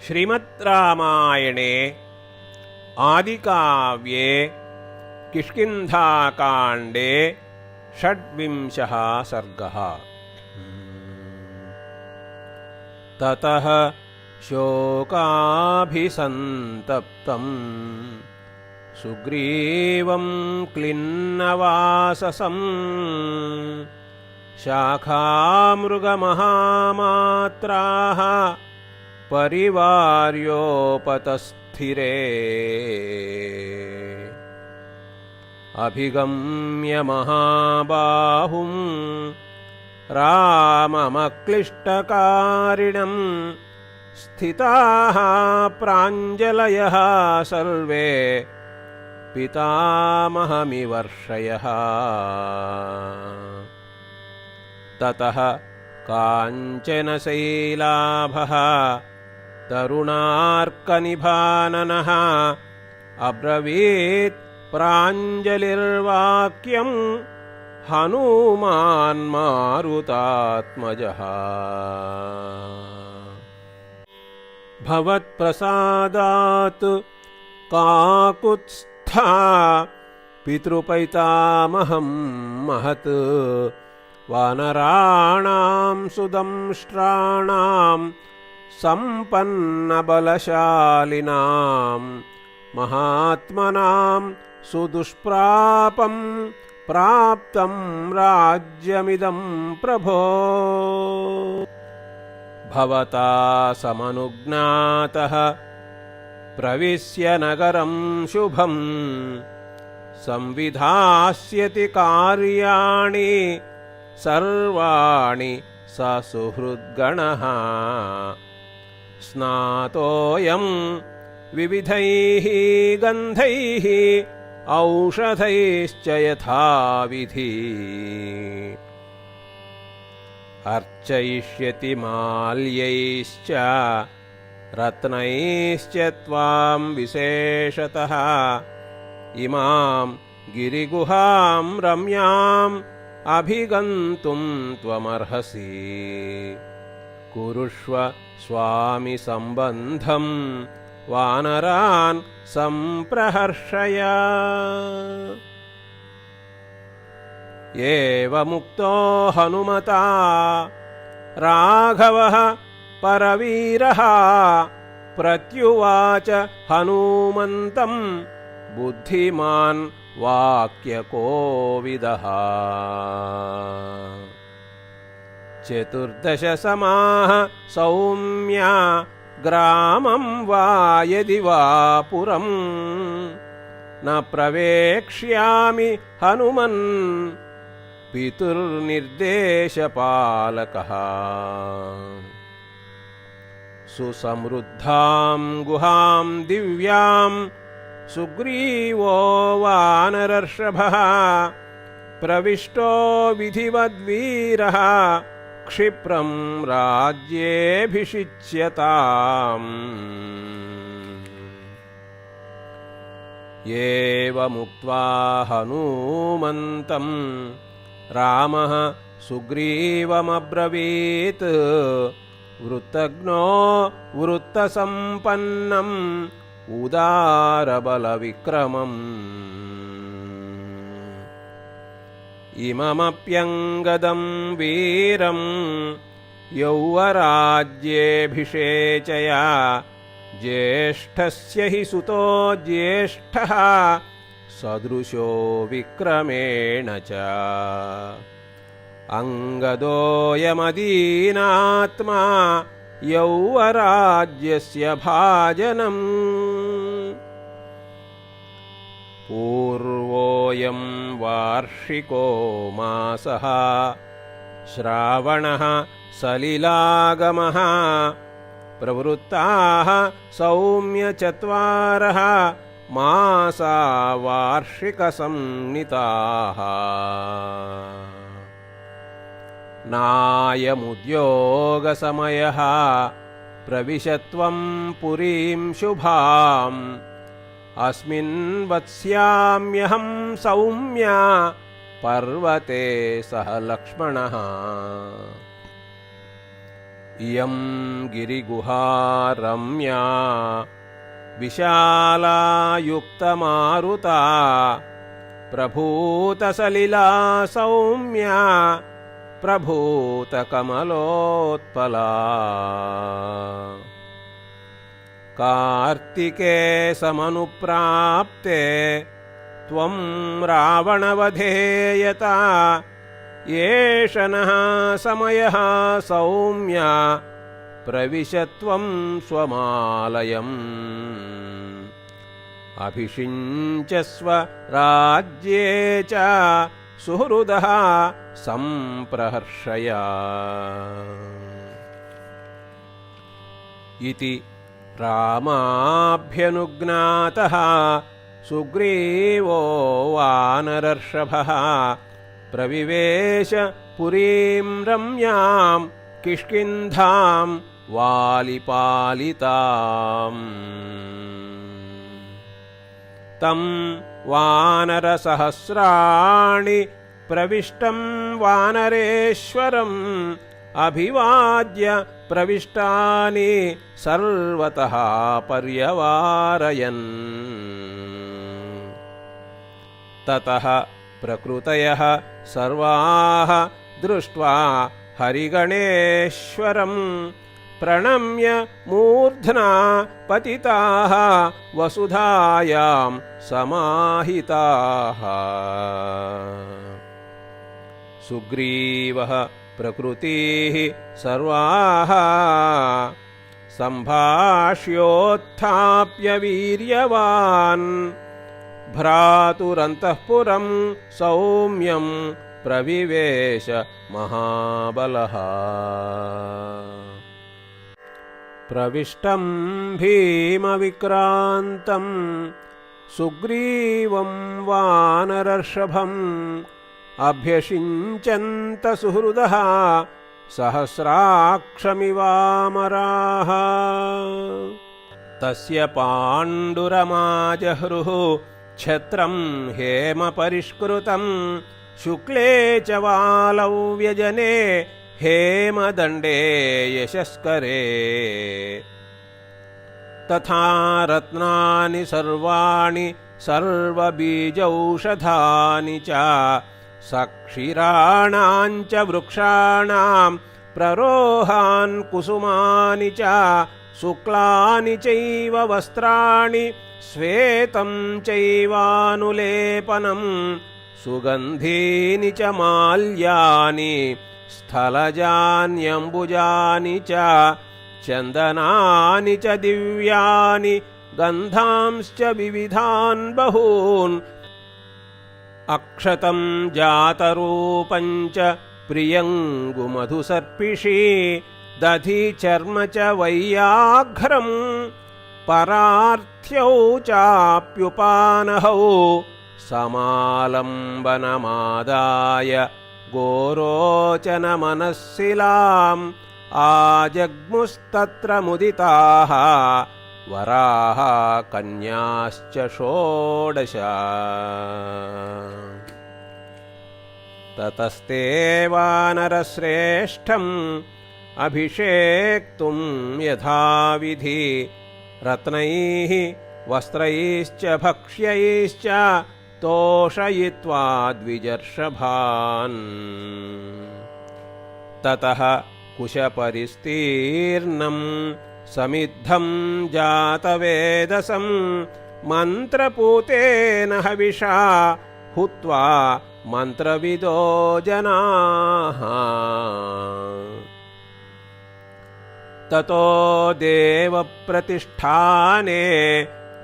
श्रीमद्रामायणे आदिकाव्ये किष्किन्धाकाण्डे षड्विंशः सर्गः। ततः शोकाभिसन्तप्तं सुग्रीवं क्लिन्नवाससं शाखामृगमहामात्राः परिवार्योपतस्थिरे अभिगम्य महाबाहुं राममक्लिष्टकारिणं स्थिताः प्राञ्जलयः सर्वे पितामहमिवर्षयः। ततः काञ्चनशैलाभः तरुणार्कनिभाननः अब्रवीत् प्राञ्जलिर्वाक्यं हनुमान् मारुतात्मजः। भवत्प्रसादात् काकुत्स्था पितृपैतामहं महत् वानराणां सुदंष्ट्राणां सम्पन्नबलशालिनां महात्मनां सुदुष्प्रापं प्राप्तं राज्यमिदं प्रभो। भवता समनुज्ञातः प्रविश्य नगरं शुभं संविधास्यति कार्याणि सर्वाणि ससुहृद्गणः। स्नातोऽयं विविधैः गन्धैः औषधैश्च यथाविधि अर्चयिष्यति माल्यैश्च रत्नैश्च त्वां विशेषतः इमां गिरिगुहां रम्याम् अभिगन्तुं त्वमर्हसि। कुरुष्व स्वामि सम्बन्धं वानरान् सम्प्रहर्षय। एवमुक्तो हनुमता राघवः परवीरः प्रत्युवाच हनुमन्तं बुद्धिमान् वाक्यकोविदः। चतुर्दशसमाः सौम्या ग्रामं वा यदि वा पुरं न प्रवेक्ष्यामि हनुमन् पितुर्निर्देशपालकः। सुसमृद्धां गुहां दिव्यां सुग्रीवो वानरर्षभः प्रविष्टो विधिवद्वीरः क्षिप्रं राज्येऽभिषिच्यताम्। एवमुक्त्वा हनूमन्तं रामः सुग्रीवमब्रवीत् वृत्तज्ञो वृत्तसम्पन्नम् उदारबलविक्रमम्। इममप्यङ्गदं वीरं यौवराज्येऽभिषेचय ज्येष्ठस्य हि सुतो ज्येष्ठः सदृशो विक्रमेण च। अंगदोऽयमदीनात्मा यौवराज्यस्य भाजनम्। पूर्वोऽयं वार्षिको मासः श्रावणः सलिलागमः प्रवृत्ताः सौम्य चत्वारः मासा वार्षिकसंनिताः। नायमुद्योगसमयः प्रविशत्वं पुरीं शुभाम् अस्मिन् वत्स्याम्यहं सौम्या पर्वते सह लक्ष्मणः। इयं गिरिगुहा रम्या विशाला युक्तमारुता प्रभूतसलिला सौम्या प्रभूतकमलोत्पला कार्तिके समनुप्राप्ते त्वं रावणवधेयता एष नः समयः सौम्या प्रविश त्वं स्वमालयम् अभिषिञ्चस्व राज्ये च सुहृदः सम्प्रहर्षया इति रामाभ्यनुज्ञातः सुग्रीवो वानरर्षभः प्रविवेश पुरीं रम्यां किष्किन्धां वालिपालिताम् तं वानरसहस्राणि प्रविष्टं वानरेश्वरम् अभिवाद्य प्रविष्टानि सर्वतः पर्यवारयन् ततः प्रकृतयः सर्वाः दृष्ट्वा हरिगणेश्वरम् प्रणम्य मूर्ध्ना पतिताः वसुधायां समाहिताः सुग्रीवः प्रकृतिः सर्वाः सम्भाष्योत्थाप्य वीर्यवान् भ्रातुरन्तःपुरं सौम्यं प्रविवेश महाबलः प्रविष्टं भीमविक्रान्तं सुग्रीवं वानरर्षभम् अभ्यषिञ्चन्त सुहृदः सहस्राक्षमिवामराः तस्य पाण्डुरमाजहृः छत्रं हेमपरिष्कृतं शुक्ले च वालौ व्यजने हेमदण्डे यशस्करे तथा रत्नानि सर्वाणि सर्वबीजौषधानि च सक्षीराणां च वृक्षाणां प्ररोहान् कुसुमानि च शुक्लानि चैव वस्त्राणि श्वेतं चैवानुलेपनं सुगन्धीनि च माल्यानि स्थलजान्यम्बुजानि च चन्दनानि च दिव्यानि गन्धांश्च विविधान् बहून् अक्षतं जातरूपं च प्रियङ्गुमधुसर्पिषी दधि चर्म च वैयाघ्रम् परार्थ्यौ चाप्युपानहौ समालम्बनमादाय गोरोचनमनःशिलाम् आजग्मुस्तत्र मुदिताः वराः कन्याश्च षोडश ततस्ते वानरश्रेष्ठम् अभिषेक्तुं यथाविधि रत्नैः वस्त्रैश्च भक्ष्यैश्च तोषयित्वा द्विजर्षभान् ततः कुशपरिस्तीर्णं समिद्धं जातवेदसं मन्त्रपूतेन हविषा हुत्वा मन्त्रविदो जनाः ततो देवप्रतिष्ठाने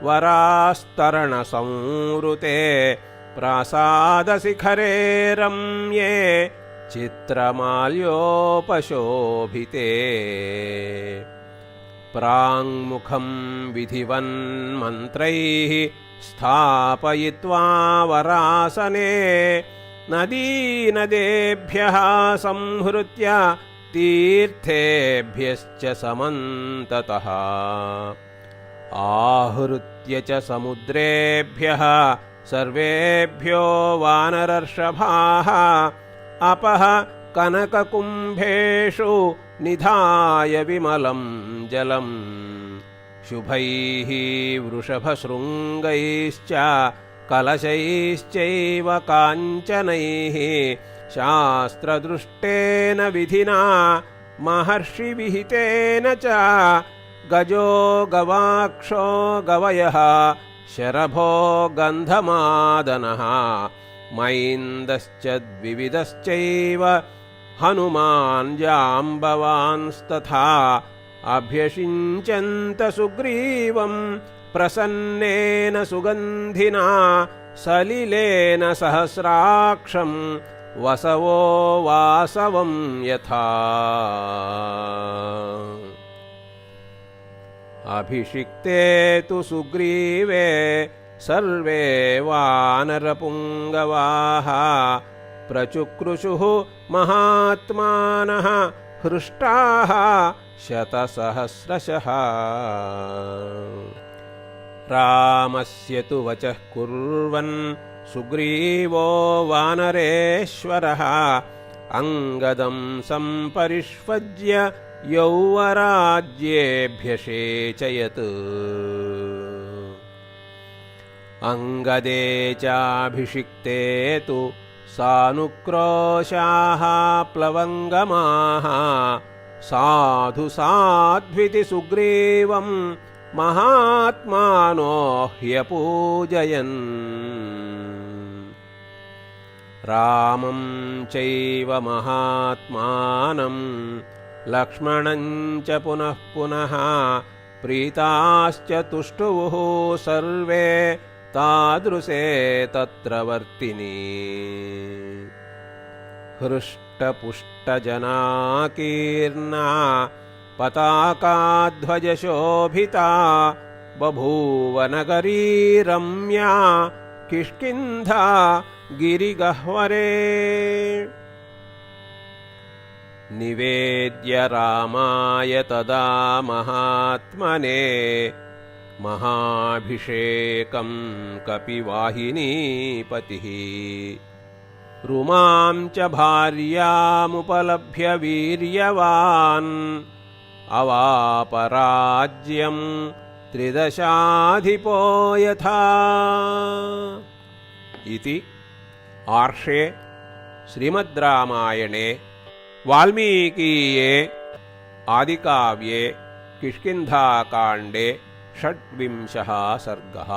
वरास्तरणसंवृते प्रासादशिखरे रम्ये चित्रमाल्योपशोभिते प्राङ्मुखं विधिवन्मन्त्रैः स्थापयित्वा वरासने नदीनदेभ्यः संहृत्य तीर्थेभ्यश्च समन्ततः आहृत्य च समुद्रेभ्यः सर्वेभ्यो वानरर्षभाः अपः कनककुम्भेषु निधाय विमलं जलम् शुभैः वृषभशृङ्गैश्च कलशैश्चैव काञ्चनैः शास्त्रदृष्टेन विधिना महर्षिविहितेन च गजो गवाक्षो गवयः शरभो गन्धमादनः मैन्दश्च द्विविधश्चैव हनुमान् जाम्बवांस्तथा अभ्यषिञ्चन्त सुग्रीवं प्रसन्नेन सुगन्धिना सलिलेन सहस्राक्षं वसवो वासवं यथा अभिषिक्ते तु सुग्रीवे सर्वे वानरपुङ्गवाः प्रचुक्रुषुः महात्मानः हृष्टाः शतसहस्रशः रामस्य तु वचः कुर्वन् सुग्रीवो वानरेश्वरः अङ्गदं सम्परिष्वज्य यौवराज्येऽभ्यषेचयत् अङ्गदे चाभिषिक्ते तु सानुक्रोशाः प्लवङ्गमाः साधु साध्विति सुग्रीवं महात्मानो ह्यपूजयन् रामं चैव महात्मानं लक्ष्मणं च पुनः पुनः प्रीताश्च तुष्टुवुः सर्वे तादृशे तत्र वर्तिनी हृष्टपुष्टजनाकीर्णा पताकाध्वजशोभिता बभूव नगरी रम्या किष्किन्धा गिरिगह्वरे निवेद्य रामाय तदा महात्मने महाभिषेकं कपिवाहिनीपतिः रुमां च भार्यामुपलभ्य वीर्यवान् अवापराज्यं त्रिदशाधिपो यथा इति आर्षे श्रीमद् रामायणे वाल्मीकीये आदिकाव्ये किष्किन्धाकाण्डे 26 सर्गः।